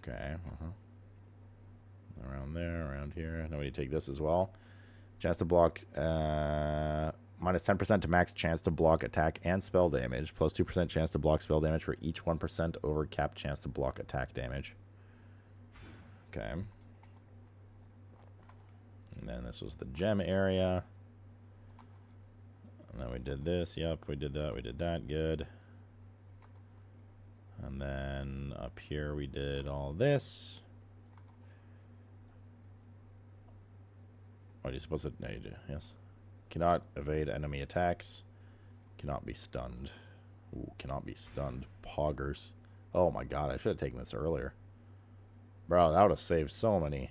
Okay. Around there, around here. Now we need to take this as well. Chance to block. Minus 10% to max chance to block attack and spell damage. Plus 2% chance to block spell damage for each 1% over cap chance to block attack damage. Okay. And then this was the gem area. And then we did this. Yep, we did that. We did that. Good. And then up here we did all this. What are you supposed to... No, you do. Yes. Cannot evade enemy attacks. Cannot be stunned. Ooh, cannot be stunned. Poggers. Oh my god, I should have taken this earlier. Bro, that would have saved so many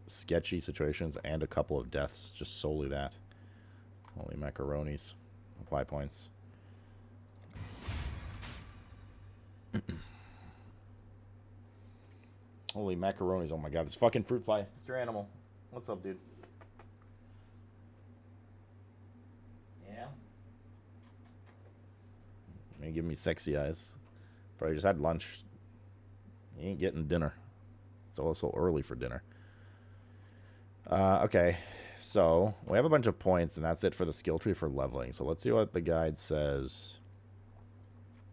sketchy situations and a couple of deaths. Just solely that. Holy macaronis. Apply points. Holy macaronis. Oh my god, this fucking fruit fly. Mr. Animal. What's up, dude? Yeah? You give me sexy eyes. Probably just had lunch. You ain't getting dinner. It's also early for dinner. Okay, so we have a bunch of points, and that's it for the skill tree for leveling. So let's see what the guide says.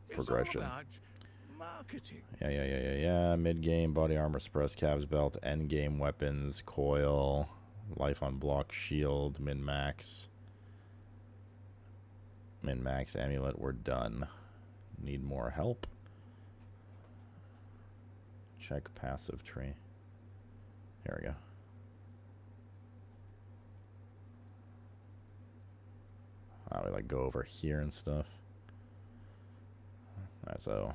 Progression. It's all about marketing. Yeah. Mid-game, body armor, suppress, calves belt, end-game weapons, coil, life on block, shield, min-max. Min-max, amulet, we're done. Need more help? Check passive tree. Here we go. We like go over here and stuff. Alright, so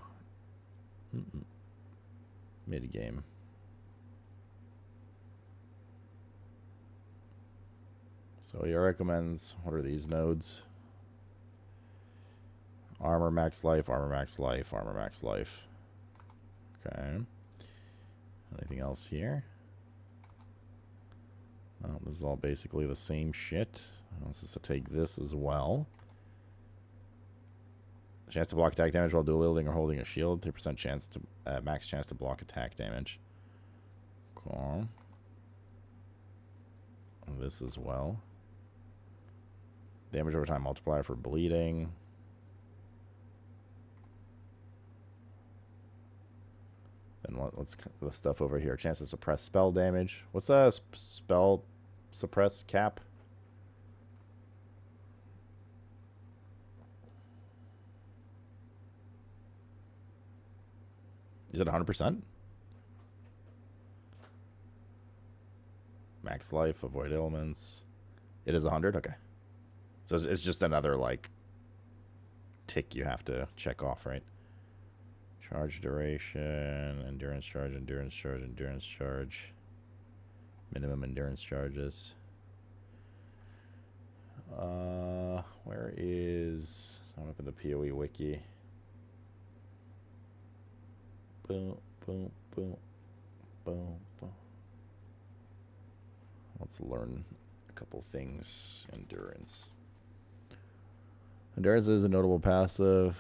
mid game. So he recommends, what are these nodes? Armor max life, armor max life, armor max life. Okay. Anything else here? Oh, this is all basically the same shit. Let's just take this as well. Chance to block attack damage while dual wielding or holding a shield. 3% chance to max chance to block attack damage. Cool. This as well. Damage over time multiplier for bleeding. Then what's the stuff over here? Chance to suppress spell damage. What's a spell suppress cap? Is it 100%? Max life, avoid ailments. It is 100? Okay. So it's just another, like, tick you have to check off, right? Charge duration, endurance charge, endurance charge, endurance charge. Minimum endurance charges. Where is... I'm up in the PoE wiki. Boom, boom, boom, boom, boom. Let's learn a couple things. Endurance. Endurance is a notable passive.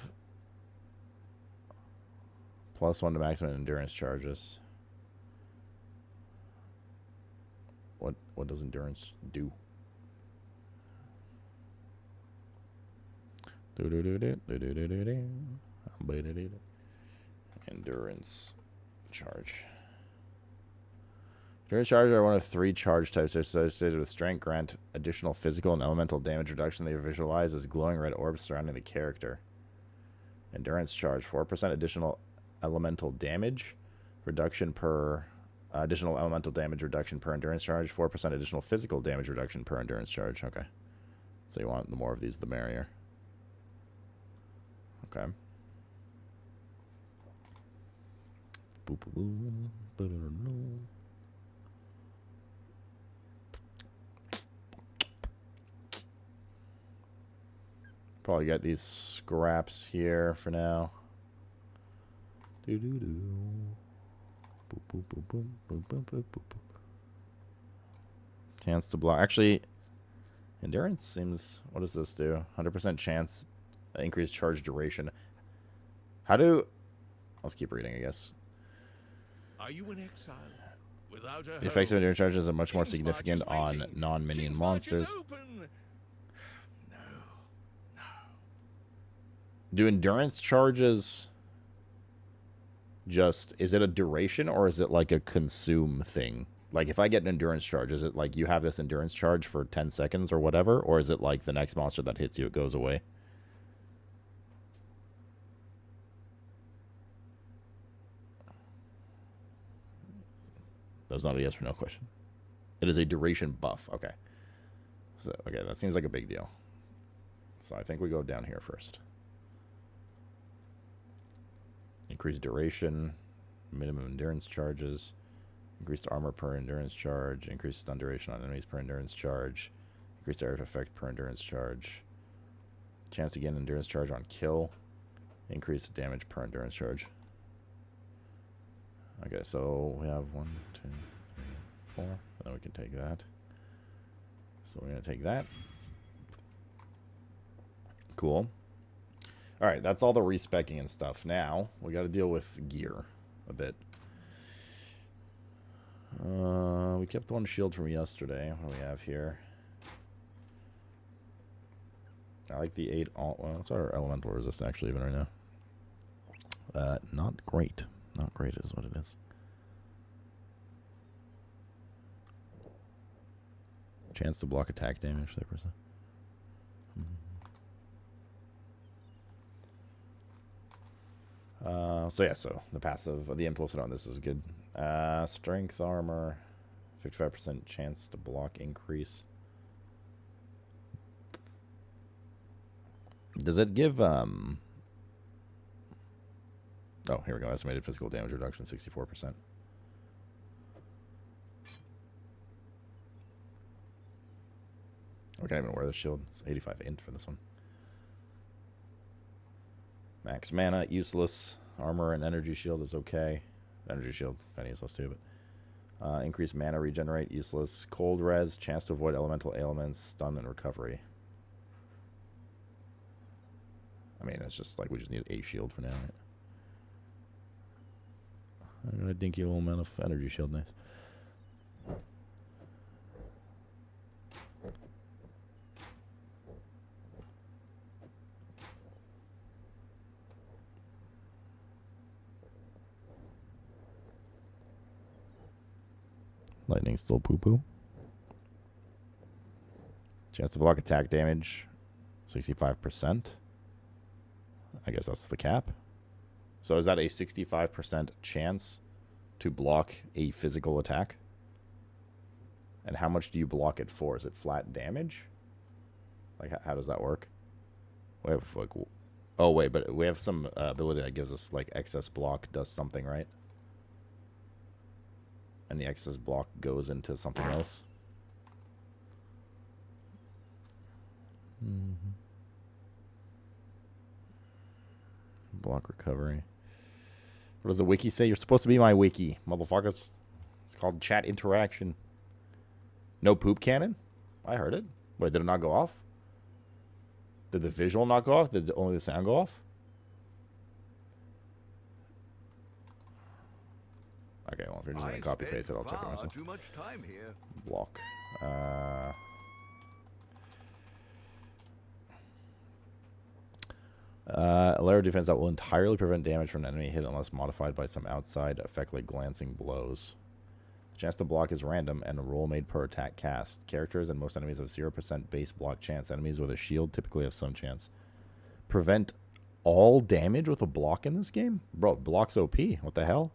+1 to maximum endurance charges. What does endurance do? Endurance charge. Endurance charges are one of 3 charge types associated with strength. Grant additional physical and elemental damage reduction. They visualize as glowing red orbs surrounding the character. Endurance charge, 4% additional elemental damage reduction per additional elemental damage reduction per endurance charge. 4% additional physical damage reduction per endurance charge. Okay, so you want the more of these, the merrier. Okay. Probably got these scraps here for now. Chance to block. Actually, endurance seems... What does this do? 100% chance. Increased charge duration. How do... Let's keep reading, I guess. Are you in exile? Without a The effects of home? endurance charges are much more King's March significant is on waiting. non-minion King's March is monsters. open. No. No. Do endurance charges just... Is it a duration or is it like a consume thing? Like if I get an endurance charge, is it like you have this endurance charge for 10 seconds or whatever? Or is it like the next monster that hits you, it goes away? That's not a yes or no question. It is a duration buff. Okay. So, okay, that seems like a big deal. So I think we go down here first. Increased duration, minimum endurance charges, increased armor per endurance charge, increased stun duration on enemies per endurance charge, increased area effect per endurance charge, chance to gain endurance charge on kill, increased damage per endurance charge. Okay, so we have 1, 2, 3, 4. And then we can take that. So we're going to take that. Cool. Alright, that's all the respecking and stuff. Now, we got to deal with gear a bit. We kept one shield from yesterday. What do we have here? I like the 8... Well, what's our elemental resist actually even right now? Not great. Not great is what it is. Chance to block attack damage, 3%. So yeah, so the passive, the impulse on this is good. Strength armor, 55% chance to block increase. Does it give Oh, here we go. Estimated physical damage reduction, 64%. I can't even wear the shield. It's 85 int for this one. Max mana, useless. Armor and energy shield is okay. Energy shield, kind of useless too, but... increased mana regenerate, useless. Cold res, chance to avoid elemental ailments, stun, and recovery. I mean, it's just like we just need a shield for now, right? A dinky little amount of energy shield, nice. Lightning still poo-poo. Chance to block attack damage, 65%. I guess that's the cap. So is that a 65% chance to block a physical attack? And how much do you block it for? Is it flat damage? Like, how does that work? We have, like... Oh, wait, but we have some ability that gives us, like, excess block does something, right? And the excess block goes into something else. Block recovery. What does the wiki say? You're supposed to be my wiki, motherfuckers. It's called chat interaction. No poop cannon? I heard it. Wait, did it not go off? Did the visual not go off? Did only the sound go off? Okay, well, if you're just going to copy paste it, I'll check it myself. Too much time here. Block. A layer of defense that will entirely prevent damage from an enemy hit unless modified by some outside effect like glancing blows. The chance to block is random and a roll made per attack cast. Characters and most enemies have 0% base block chance. Enemies with a shield typically have some chance. Prevent all damage with a block in this game? Bro, block's OP. What the hell?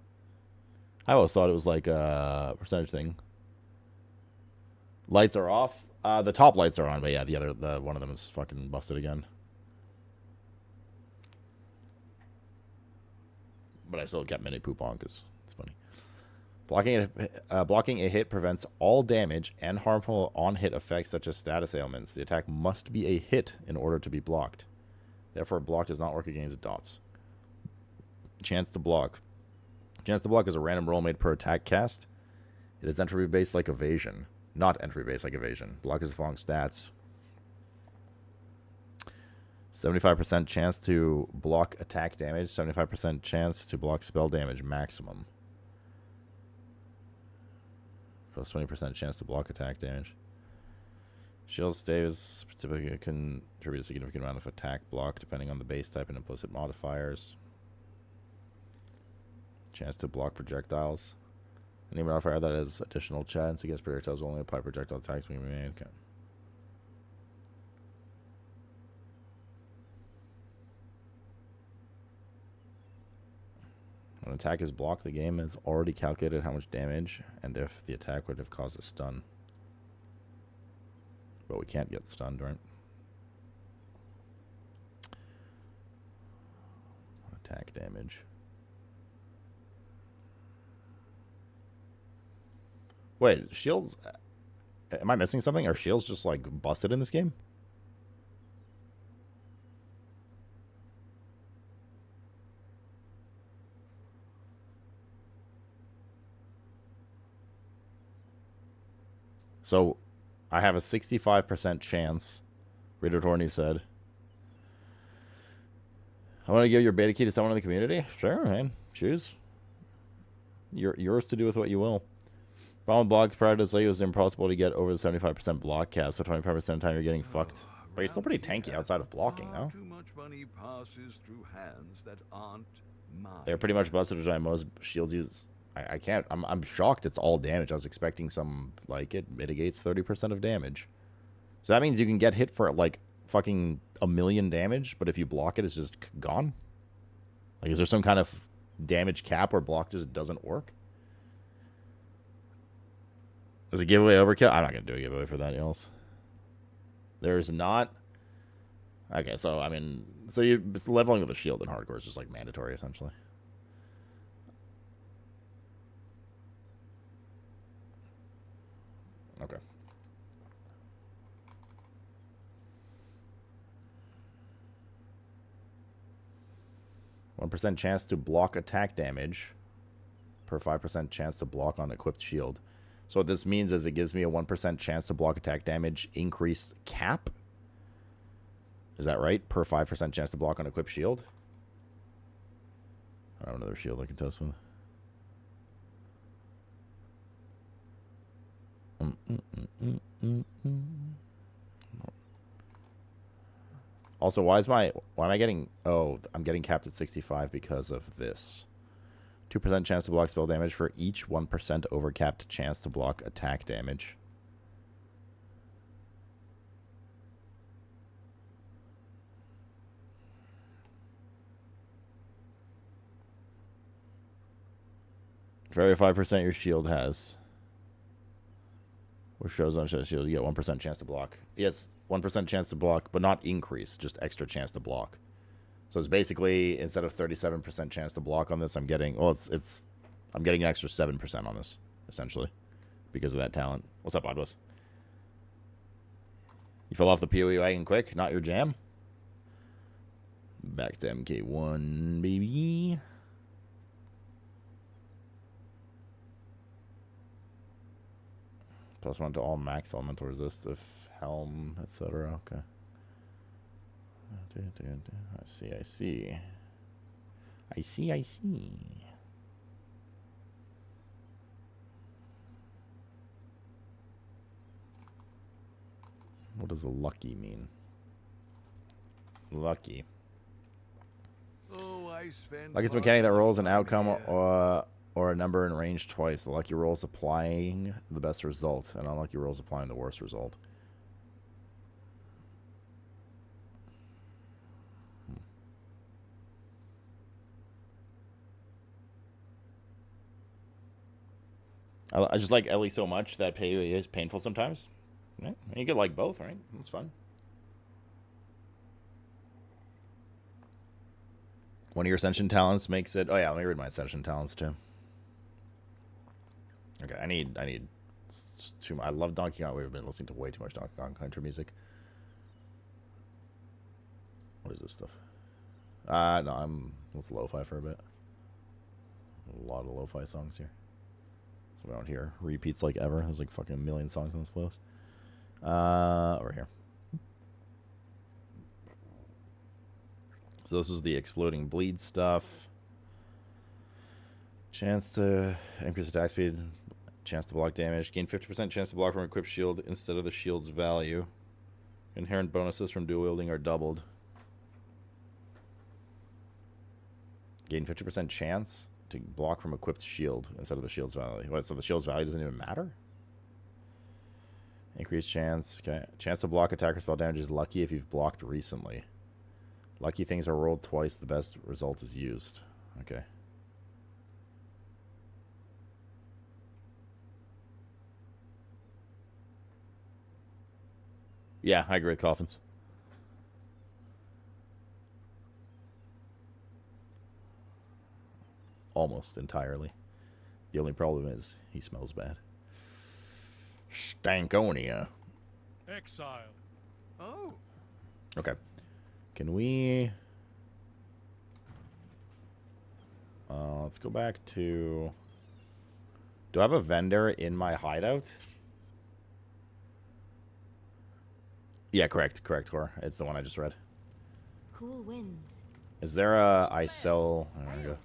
I always thought it was like a percentage thing. Lights are off. The top lights are on, but yeah, the one of them is fucking busted again. But I still kept mini poop on because it's funny. Blocking a hit prevents all damage and harmful on-hit effects such as status ailments. The attack must be a hit in order to be blocked. Therefore, block does not work against dots. Chance to block. Chance to block is a random roll made per attack cast. It is entropy-based like evasion, not entropy-based like evasion. Block is the following stats. 75% chance to block attack damage, 75% chance to block spell damage maximum. plus 20% chance to block attack damage. Shield staves typically contribute a significant amount of attack block depending on the base type and implicit modifiers. Chance to block projectiles. Any modifier that has additional chance against projectiles will only apply projectile attacks when made. Okay. When an attack is blocked, the game has already calculated how much damage and if the attack would have caused a stun. But we can't get stunned, right? Attack damage. Wait, shields... Am I missing something? Are shields just, like, busted in this game? So, I have a 65% chance, Reader Torney said. I want to give your beta key to someone in the community? Sure, man. Choose. Yours to do with what you will. Problem block prior to say it was impossible to get over the 75% block cap, so 25% of the time you're getting fucked. But you're still pretty tanky outside of blocking, though. Too much money passes through hands that aren't mine. They're pretty much busted, which I most shields use. I can't. I'm shocked it's all damage. I was expecting some, like, it mitigates 30% of damage. So that means you can get hit for, like, fucking 1,000,000 damage, but if you block it, it's just gone? Like, is there some kind of damage cap where block just doesn't work? Is a giveaway overkill? I'm not going to do a giveaway for that else. There's not... Okay, so, I mean... So you leveling with a shield in hardcore is just, like, mandatory, essentially. Okay. %1 chance to block attack damage per 5% chance to block on equipped shield. So what this means is it gives me a 1% chance to block attack damage increased cap. Is that right? Per 5% chance to block on equipped shield. I don't have another shield I can test with. Also, why am I getting... Oh, I'm getting capped at 65 because of this. 2% chance to block spell damage for each 1% overcapped chance to block attack damage. For every 5% your shield has. Which shows on shield, you get 1% chance to block. Yes, 1% chance to block, but not increase, just extra chance to block. So it's basically, instead of 37% chance to block on this, I'm getting, well, I'm getting an extra 7% on this, essentially, because of that talent. What's up, Oddbus? You fell off the PoE wagon quick? Not your jam? Back to MK1, baby. +1 to all max elemental resist if helm, etc. Okay. I see. What does a lucky mean? Lucky. Oh, I spend Lucky's a mechanic that rolls an outcome or a number in range twice. The lucky roll is applying the best result, and unlucky roll is applying the worst result. I just like Ellie so much that PoE is painful sometimes. Yeah, you could like both, right? That's fun. One of your Ascension talents makes it... Oh yeah, let me read my Ascension talents too. Okay, I need too... I love Donkey Kong. We've been listening to way too much Donkey Kong Country music. What is this stuff? No, let's lo-fi for a bit. A lot of lo-fi songs here. So we don't hear repeats like ever. There's like fucking a million songs on this playlist. Over here. So this is the exploding bleed stuff. Chance to increase attack speed Chance to block damage. Gain 50% chance to block from equipped shield instead of the shield's value. Inherent bonuses from dual wielding are doubled. Gain 50% chance to block from equipped shield instead of the shield's value. What, so the shield's value doesn't even matter? Increased chance. Okay. Chance to block attack or spell damage is lucky if you've blocked recently. Lucky things are rolled twice. The best result is used. Okay. Yeah, I agree with Coffins. Almost entirely. The only problem is he smells bad. Stankonia. Exile. Oh, Okay. Can we... let's go back to... Do I have a vendor in my hideout? Yeah, correct, Core. It's the one I just read. Cool winds. Is there a... I sell... There we go.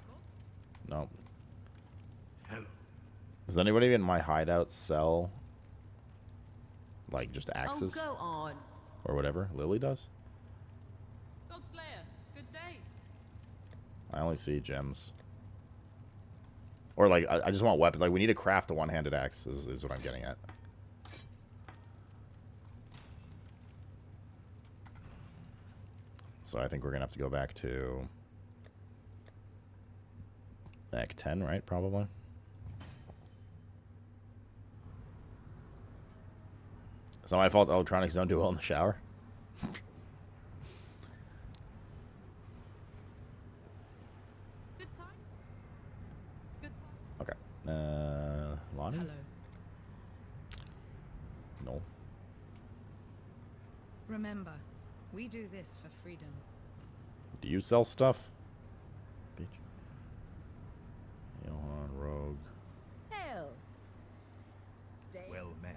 Nope. hello. Does anybody in my hideout sell... like, just Oh, axes? go on. Or whatever? Lily does? Godslayer, good day. I only see gems. Or, like, I just want weapons. Like, we need to craft a one-handed axe, is what I'm getting at. So I think we're going to have to go back to... Act 10, right? Probably. It's not my fault electronics don't do well in the shower. Good time. Good time. Okay. Lonnie? Hello. No. Remember, we do this for freedom. Do you sell stuff? Bitch. Johan, Rogue. Hell. Stay. Well met.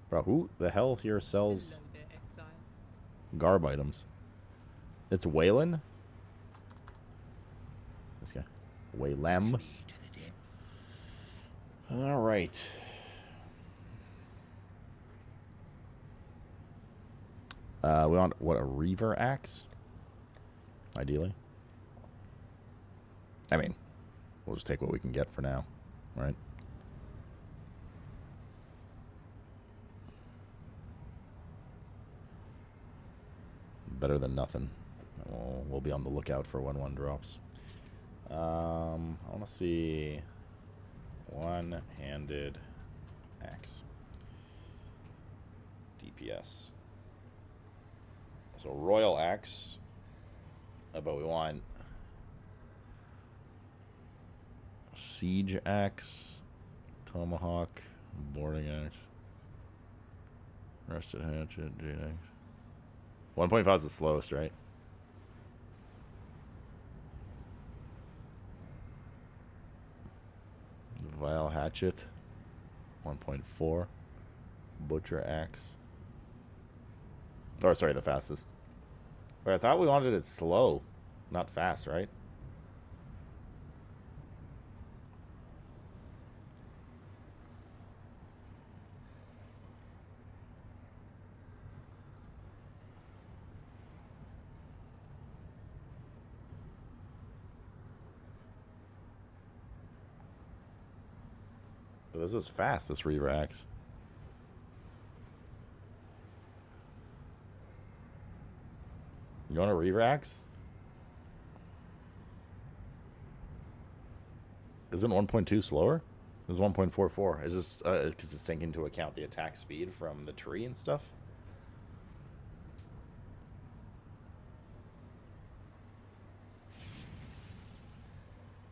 Bro, who the hell here sells Hello there, Exile. garb items? It's Waylon? This guy. Waylem. Alright. We want, what, a Reaver axe? Ideally. I mean, we'll just take what we can get for now, right? Better than nothing. We'll be on the lookout for when one drops. I want to see one-handed axe. DPS. So royal axe, but we want siege axe, tomahawk, boarding axe, rusted hatchet, jade axe. 1.5 is the slowest, right? Vile hatchet, 1.4. Butcher axe. Or sorry, the fastest. But I thought we wanted it slow, not fast, right? But this is fast, this Reaver axe. You want a Reaver axe? Isn't 1.2 slower? This is 1.44. Is this because it's taking into account the attack speed from the tree and stuff?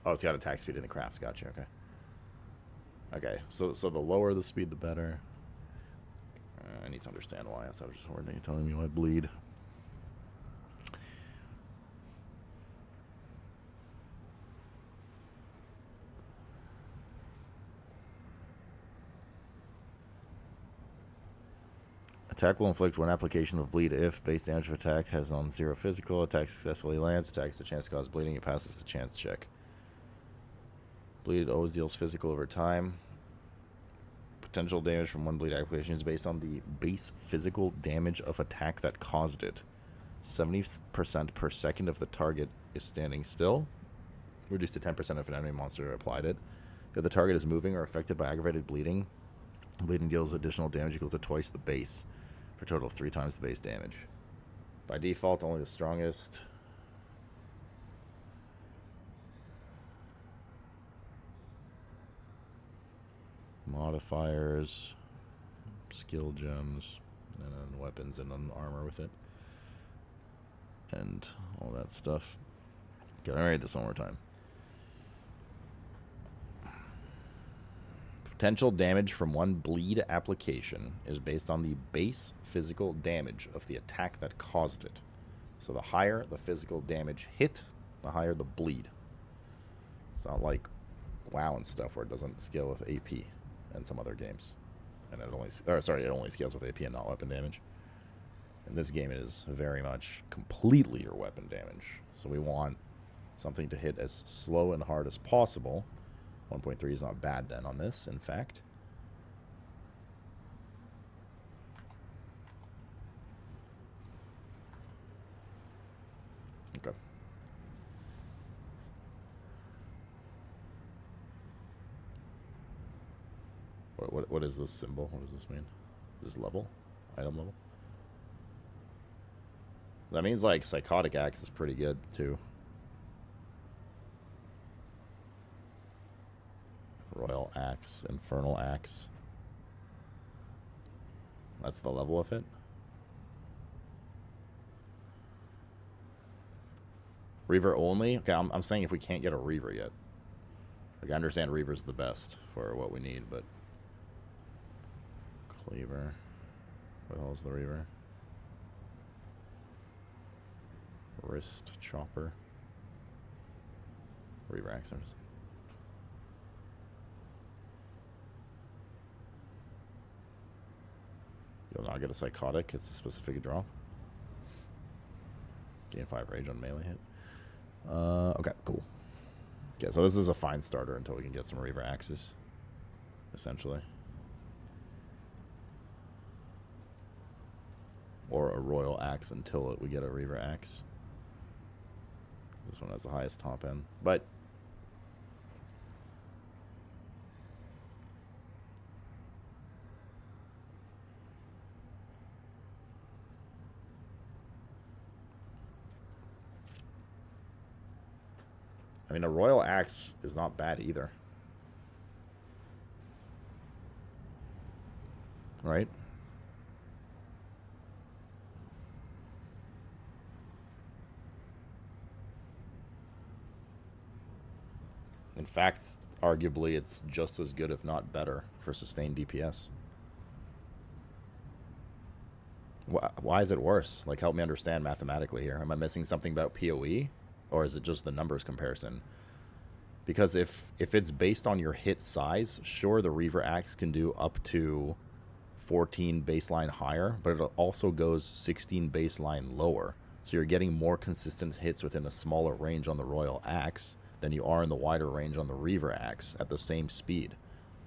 Oh, it's got attack speed in the crafts. Gotcha. Okay. Okay. So the lower the speed, the better. I need to understand why. So I was just wondering, you telling me I bleed. Attack will inflict one application of bleed if base damage of attack has non-zero physical. Attack successfully lands. Attack has a chance to cause bleeding. It passes the chance check. Bleed always deals physical over time. Potential damage from one bleed application is based on the base physical damage of attack that caused it. 70% per second if the target is standing still. Reduced to 10% if an enemy monster applied it. If the target is moving or affected by aggravated bleeding, bleeding deals additional damage equal to twice the base, for a total of 3 times the base damage. By default, only the strongest. Modifiers, skill gems, and then weapons and then armor with it. And all that stuff. Okay, let me read this one more time. Potential damage from one bleed application is based on the base physical damage of the attack that caused it. So the higher the physical damage hit, the higher the bleed. It's not like WoW and stuff where it doesn't scale with AP and some other games. And it only, it only scales with AP and not weapon damage. In this game it is very much completely your weapon damage. So we want something to hit as slow and hard as possible. 1.3 is not bad then on this, in fact. Okay. What is this symbol? What does this mean? This level? Item level? That means like Psychotic Axe is pretty good too. Royal Axe, Infernal Axe. That's the level of it. Reaver only? Okay, I'm saying if we can't get a Reaver yet. Like, I understand Reaver's the best for what we need, but... Cleaver. What the hell is the Reaver? Wrist Chopper. Reaver Axe. You'll not get a Psychotic. It's a specific draw. Gain 5 rage on melee hit. Okay, cool. Okay, so this is a fine starter until we can get some Reaver Axes. Essentially. Or a Royal Axe until we get a Reaver Axe. This one has the highest top end. But... I mean, a Royal Axe is not bad either. Right? In fact, arguably, it's just as good, if not better, for sustained DPS. Why is it worse? Like, help me understand mathematically here. Am I missing something about PoE? Or is it just the numbers comparison? Because if it's based on your hit size, sure, the Reaver Axe can do up to 14 baseline higher, but it also goes 16 baseline lower. So you're getting more consistent hits within a smaller range on the Royal Axe than you are in the wider range on the Reaver Axe at the same speed.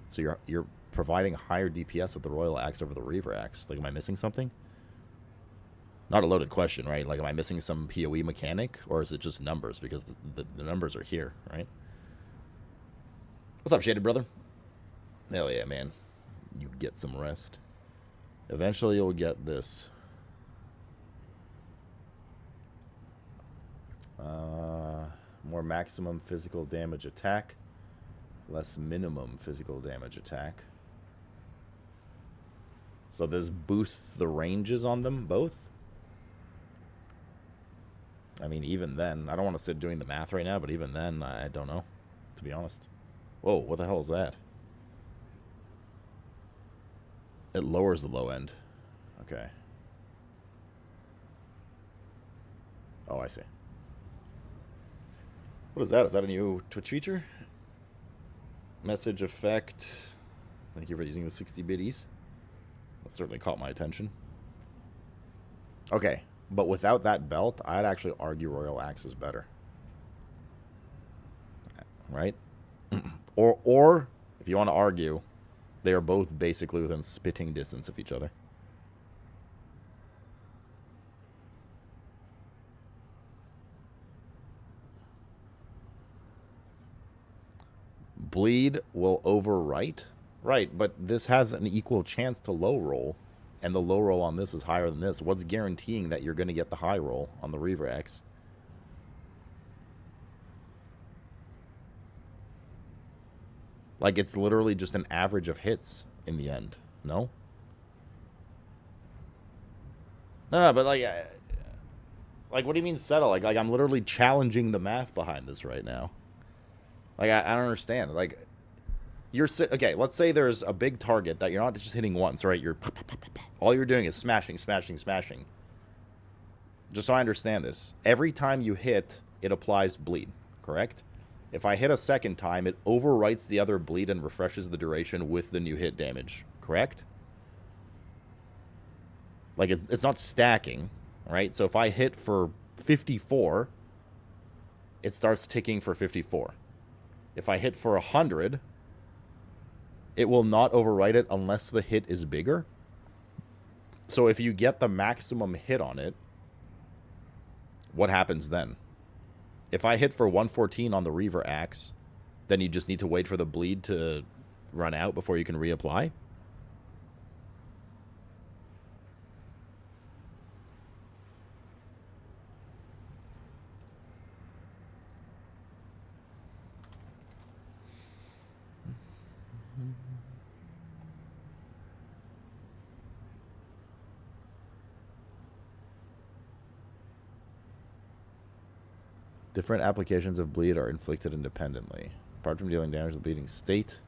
So you're providing higher DPS with the Royal Axe over the Reaver Axe. Like, am I missing something? Not a loaded question, right? Like, am I missing some PoE mechanic? Or is it just numbers? Because the numbers are here, right? What's up, Shaded Brother? Hell yeah, man. You get some rest. Eventually you'll get this. More maximum physical damage attack. Less minimum physical damage attack. So this boosts the ranges on them both? I mean, even then, I don't want to sit doing the math right now, but even then, I don't know, to be honest. Whoa, what the hell is that? It lowers the low end. Okay. Oh, I see. What is that? Is that a new Twitch feature? Message effect. Thank you for using the 60 biddies. That certainly caught my attention. Okay, but without that belt, I'd actually argue Royal Axe is better. Right? or if you want to argue, they are both basically within spitting distance of each other. Bleed will overwrite. Right, but this has an equal chance to low roll, and the low roll on this is higher than this. What's guaranteeing that you're going to get the high roll on the Reaver X? Like, it's literally just an average of hits in the end. No? No, but like, what do you mean settle? Like I'm literally challenging the math behind this right now. Like, I don't understand. Like, okay, let's say there's a big target that you're not just hitting once, right? All you're doing is smashing, smashing, smashing. Just so I understand this. Every time you hit, it applies bleed, correct? If I hit a second time, it overwrites the other bleed and refreshes the duration with the new hit damage, correct? Like, it's not stacking, right? So if I hit for 54, it starts ticking for 54. If I hit for 100, it will not overwrite it unless the hit is bigger. So if you get the maximum hit on it, what happens then? If I hit for 114 on the Reaver Axe, then you just need to wait for the bleed to run out before you can reapply? Different applications of bleed are inflicted independently. Apart from dealing damage, the bleeding state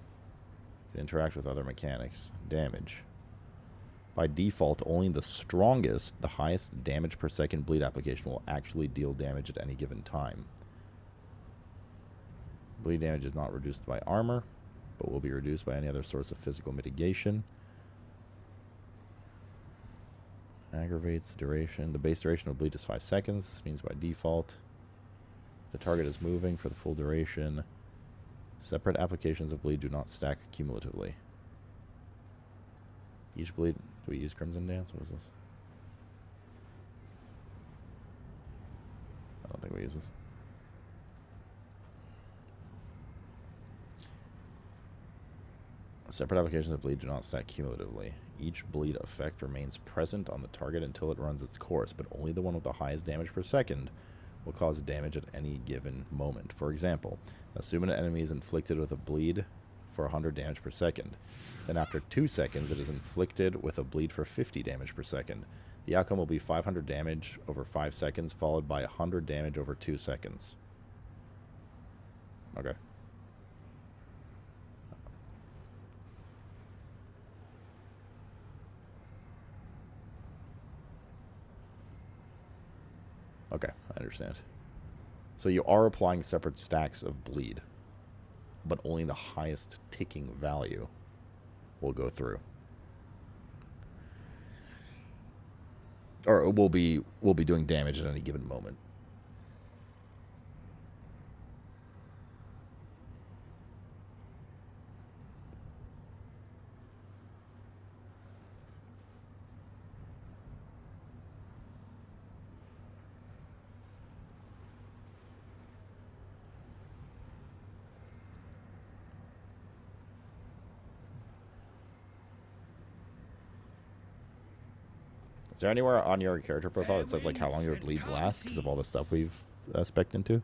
can interact with other mechanics. Damage. By default, only the strongest, the highest damage per second bleed application will actually deal damage at any given time. Bleed damage is not reduced by armor, but will be reduced by any other source of physical mitigation. Aggravates duration. The base duration of bleed is 5 seconds. This means by default, the target is moving for the full duration. Separate applications of bleed do not stack cumulatively. Each bleed... Do we use Crimson Dance? What is this? I don't think we use this. Separate applications of bleed do not stack cumulatively. Each bleed effect remains present on the target until it runs its course, but only the one with the highest damage per second will cause damage at any given moment. For example, assume an enemy is inflicted with a bleed for 100 damage per second. Then after 2 seconds, it is inflicted with a bleed for 50 damage per second. The outcome will be 500 damage over 5 seconds, followed by 100 damage over 2 seconds. Okay. Okay, I understand. So you are applying separate stacks of bleed, but only the highest ticking value will go through. Or it will be doing damage at any given moment. Is there anywhere on your character profile that says like how long your bleeds last because of all the stuff we've spec'd into?